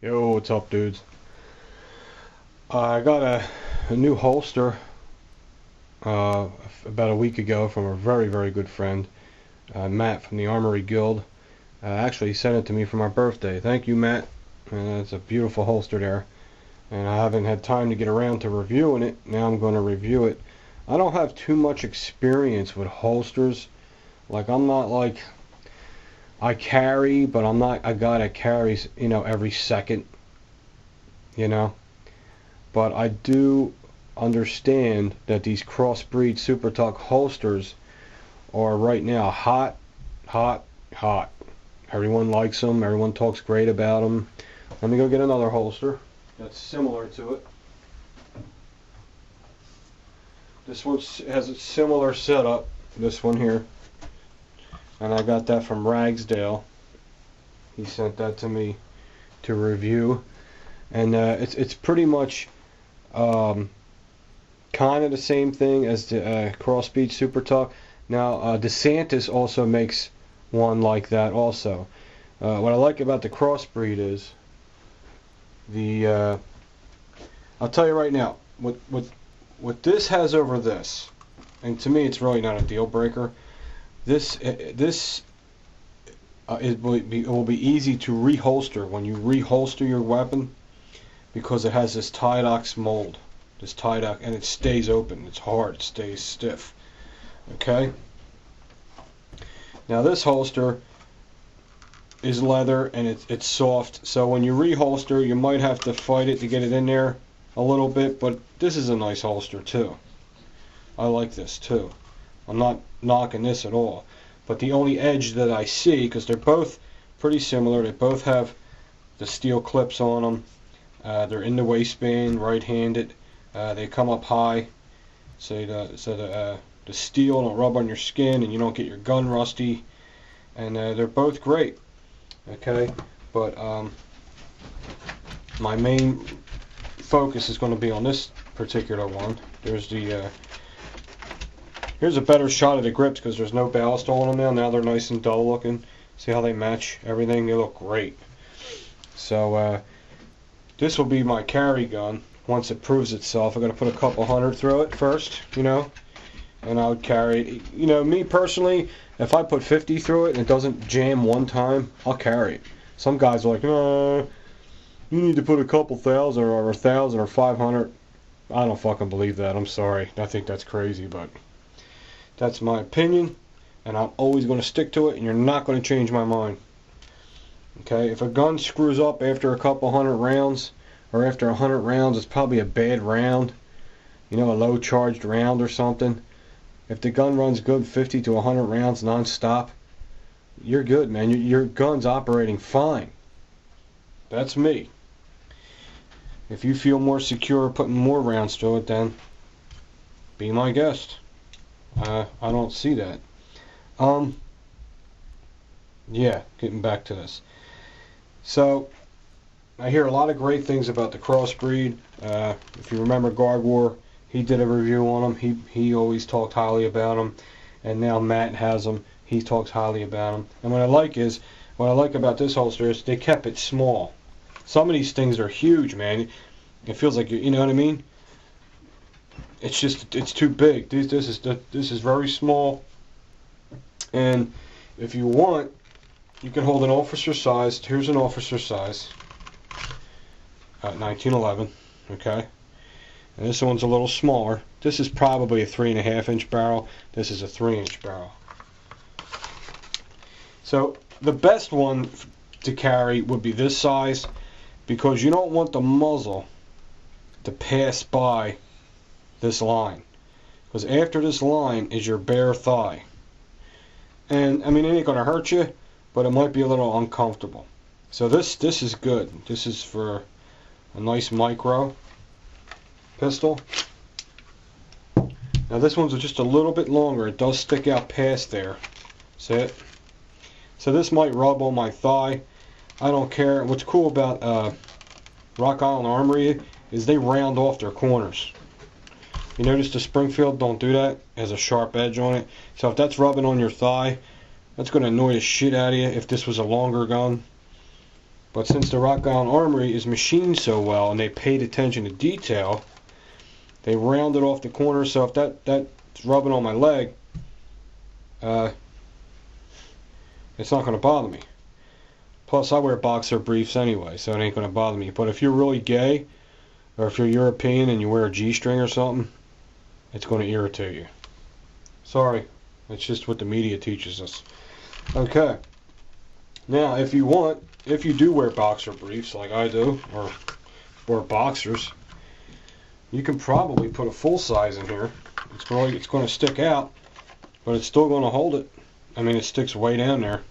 Yo, what's up, dudes? I got a new holster about a week ago from a very, very good friend, Matt from the Armory Guild. Actually, he sent it to me for my birthday. Thank you, Matt. It's a beautiful holster there. And I haven't had time to get around to reviewing it. Now I'm going to review it. I don't have too much experience with holsters. Like, I'm not like... I carry, but I'm not a guy that carries, every second. But I do understand that these Crossbreed Super Tuck holsters are right now hot, hot, hot. Everyone likes them. Everyone talks great about them. Let me go get another holster that's similar to it. This one has a similar setup, this one here. And I got that from Ragsdale. He sent that to me to review. And it's pretty much kind of the same thing as the Crossbreed Super Tuck. Now, DeSantis also makes one like that also. What I like about the Crossbreed is the... I'll tell you right now, what this has over this, and to me it's really not a deal breaker. It will be easy to reholster when you reholster your weapon, because it has this Tydox mold, and it stays open. It's hard, it stays stiff. Okay. Now this holster is leather and it's soft, so when you reholster, you might have to fight it to get it in there a little bit. But this is a nice holster too. I like this too. I'm not knocking this at all, but the only edge that I see, because they're both pretty similar, they both have the steel clips on them. They're in the waistband, right-handed. They come up high, so the steel don't rub on your skin and you don't get your gun rusty. And they're both great. Okay, but my main focus is going to be on this particular one. There's the here's a better shot of the grips because there's no ballast on them now. Now they're nice and dull looking. See how they match everything? They look great. So this will be my carry gun once it proves itself. I'm going to put a couple hundred through it first, and I would carry it. Me personally, if I put 50 through it and it doesn't jam one time, I'll carry it. Some guys are like, no, you need to put a couple thousand or 1,000 or 500. I don't fucking believe that. I'm sorry. I think that's crazy, but that's my opinion, and I'm always going to stick to it, and you're not going to change my mind. Okay, if a gun screws up after a couple hundred rounds, or after 100 rounds, it's probably a bad round, a low charged round or something. If the gun runs good 50 to 100 rounds non-stop, you're good, man. Your gun's operating fine. That's me. If you feel more secure putting more rounds to it, then be my guest. I don't see that. Yeah, getting back to this. So, I hear a lot of great things about the Crossbreed. If you remember Guard War, he did a review on them. He always talked highly about them. And now Matt has them. He talks highly about them. And what I like about this holster is they kept it small. Some of these things are huge, man. It feels like, you know what I mean? It's too big. This is very small. And if you want, you can hold an officer size. Here's an officer size. 1911. Okay. And this one's a little smaller. This is probably a 3.5 inch barrel. This is a 3 inch barrel. So the best one to carry would be this size, because you don't want the muzzle to pass by this line, because after this line is your bare thigh. And I mean, it ain't gonna hurt you, but it might be a little uncomfortable. So this is good. This is for a nice micro pistol. Now this one's just a little bit longer. It does stick out past there. See it? So this might rub on my thigh. I don't care. What's cool about Rock Island Armory is they round off their corners. You notice the Springfield don't do that. It has a sharp edge on it. So if that's rubbing on your thigh, that's going to annoy the shit out of you if this was a longer gun. But since the Rock Island Armory is machined so well and they paid attention to detail, they rounded off the corner, so if that's rubbing on my leg, it's not going to bother me. Plus, I wear boxer briefs anyway, so it ain't going to bother me. But if you're really gay, or if you're European and you wear a G-string or something, it's going to irritate you. Sorry, it's just what the media teaches us. Okay. Now, if you do wear boxer briefs like I do, or boxers, you can probably put a full size in here. It's going to stick out, but it's still going to hold it. I mean, it sticks way down there,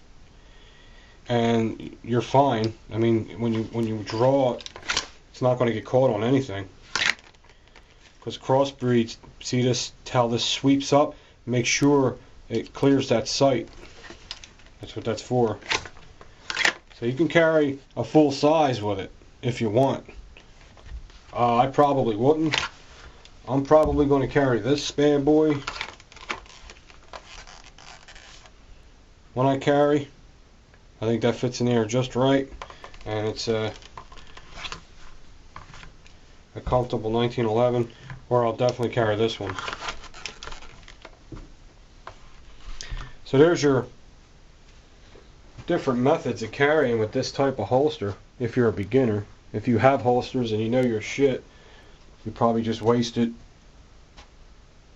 and you're fine. I mean, when you draw it, it's not going to get caught on anything. Because crossbreeds, see this, how this sweeps up? Make sure it clears that sight. That's what that's for. So you can carry a full size with it if you want. I probably wouldn't. I'm probably going to carry this bad boy when I carry. I think that fits in there just right, and it's a comfortable 1911, or I'll definitely carry this one. So there's your different methods of carrying with this type of holster if you're a beginner. If you have holsters and you know your shit, you probably just wasted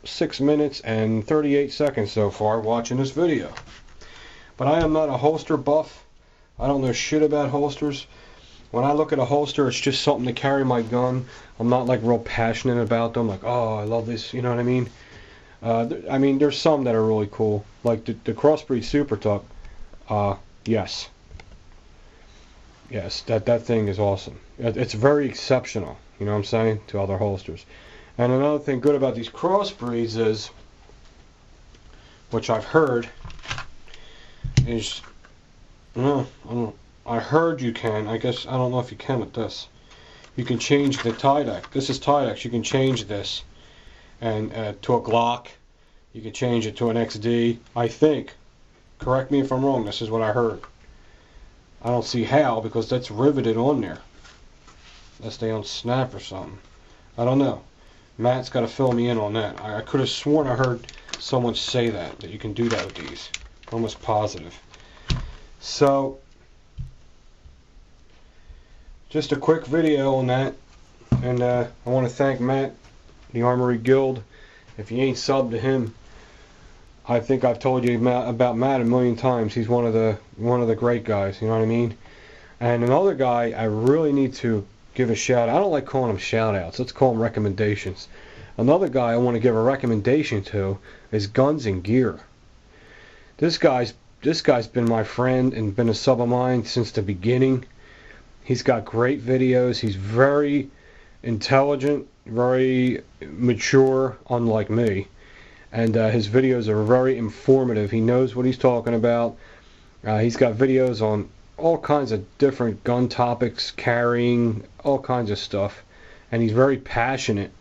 6 minutes and 38 seconds so far watching this video. But I am not a holster buff. I don't know shit about holsters. When I look at a holster, it's just something to carry my gun. I'm not like real passionate about them, like, oh, I love this, you know what I mean? I mean, there's some that are really cool, like the Crossbreed Super Tuck. Yes, that thing is awesome. It's very exceptional, you know what I'm saying, to other holsters. And another thing good about these Crossbreeds is, which I've heard, is, I heard you can, I guess, I don't know if you can with this. You can change the Tydex. This is Tydex. You can change this and to a Glock. You can change it to an XD. I think. Correct me if I'm wrong. This is what I heard. I don't see how, because that's riveted on there. Unless they don't snap or something. I don't know. Matt's got to fill me in on that. I could have sworn I heard someone say that you can do that with these. Almost positive. So, just a quick video on that. And I want to thank Matt, the Armory Guild. If you ain't subbed to him, I think I've told you about Matt a million times. He's one of the great guys, you know what I mean? And another guy I really need to give a shout out. I don't like calling them shout outs. Let's call them recommendations. Another guy I want to give a recommendation to is Guns and Gear. This guy's been my friend and been a sub of mine since the beginning. He's got great videos. He's very intelligent, very mature, unlike me. And his videos are very informative. He knows what he's talking about. He's got videos on all kinds of different gun topics, carrying, all kinds of stuff. And he's very passionate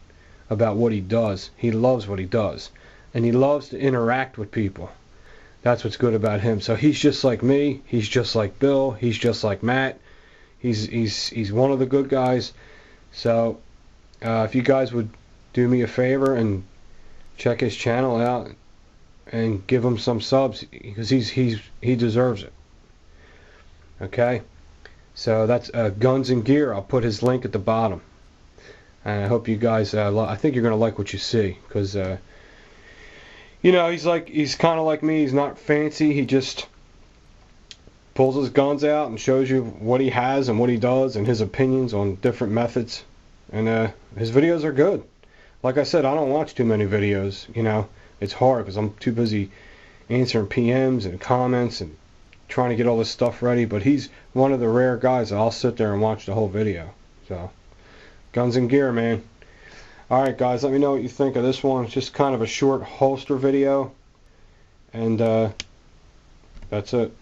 about what he does. He loves what he does. And he loves to interact with people. That's what's good about him. So he's just like me. He's just like Bill. He's just like Matt. He's one of the good guys. So if you guys would do me a favor and check his channel out and give him some subs, because he deserves it. Okay, so that's Guns and Gear. I'll put his link at the bottom, and I hope you guys I think you're gonna like what you see, because you know, he's kind of like me. He's not fancy. He just pulls his guns out and shows you what he has and what he does and his opinions on different methods. And his videos are good. Like I said, I don't watch too many videos. You know, it's hard because I'm too busy answering PMs and comments and trying to get all this stuff ready. But he's one of the rare guys that I'll sit there and watch the whole video. So, Guns and Gear, man. Alright guys, let me know what you think of this one. It's just kind of a short holster video. And that's it.